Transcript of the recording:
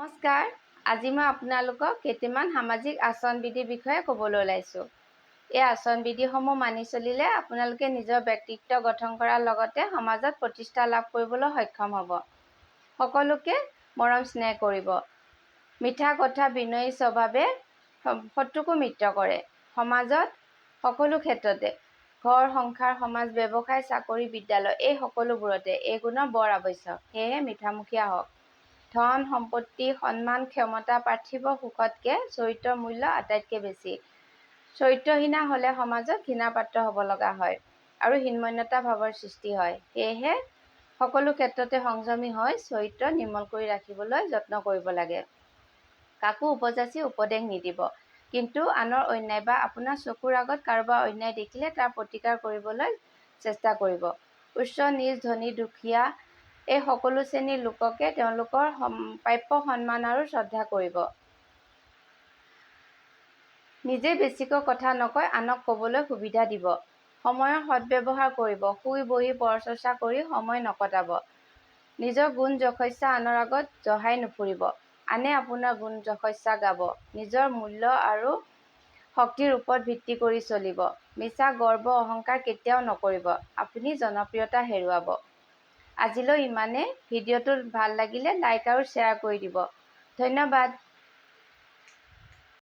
নমস্কাৰ, আজি মই আপোনালোকক কেইটামান সামাজিক আচৰণবিধিৰ বিষয়ে ক'বলৈ ওলাইছোঁ। এই আচৰণবিধিসমূহ মানি চলিলে আপোনালোকে নিজৰ ব্যক্তিত্ব গঠন কৰাৰ লগতে সমাজত প্ৰতিষ্ঠা লাভ কৰিবলৈ সক্ষম হ'ব। সকলোকে মৰম স্নেহ কৰিব। মিঠা কথা বিনয়ী স্বভাৱে শত্ৰুকো মিত্ৰ কৰে। সমাজত সকলো ক্ষেত্ৰতে ঘৰ, সংসাৰ, সমাজ, ব্যৱসায়, চাকৰি, বিদ্যালয় এই সকলোবোৰতে এই গুণৰ বৰ আৱশ্যক। সেয়েহে মিঠামুখীয়া হওক। ধন, সম্পত্তি, সন্মান, ক্ষমতা, পাৰ্থিৱ সুখতকৈ চৰিত্ৰৰ মূল্য আটাইতকৈ বেছি। চৰিত্ৰহীনা হ'লে সমাজত ঘৃণাৰ পাত্ৰ হ'ব লগা হয় আৰু হীনমন্যতা ভাৱৰ সৃষ্টি হয়। সেয়েহে সকলো ক্ষেত্ৰতে সংযমী হৈ চৰিত্ৰ নিৰ্মল কৰি ৰাখিবলৈ যত্ন কৰিব লাগে। কাকো উপযাচি উপদেশ নিদিব, কিন্তু আনৰ অন্যায় বা আপোনাৰ চকুৰ আগত কাৰোবাৰ অন্যায় দেখিলে তাৰ প্ৰতিকাৰ কৰিবলৈ চেষ্টা কৰিব। উচ্চ নীচ, ধনী দুখীয়া এই সকলো শ্ৰেণীৰ লোককে তেওঁলোকৰ প্ৰাপ্য সন্মান আৰু শ্ৰদ্ধা কৰিব। নিজে বেছিকৈ কথা নকৈ আনক ক'বলৈ সুবিধা দিব। সময়ৰ সদ্ব্যৱহাৰ কৰিব। শুই বহি পৰচৰ্চা কৰি সময় নকটাব। নিজৰ গুণ যশস্যা আনৰ আগত জহাই নুফুৰিব। আনে আপোনাৰ গুণ যশস্যা গাব। নিজৰ মূল্য আৰু শক্তিৰ ওপৰত ভিত্তি কৰি চলিব। মিছা, গৰ্ব, অহংকাৰ কেতিয়াও নকৰিব। আপুনি জনপ্ৰিয়তা হেৰুৱাব। আজিলৈ ইমানেই। ভিডিঅ'টো ভাল লাগিলে লাইক আৰু শ্বেয়াৰ কৰি দিব। ধন্যবাদ।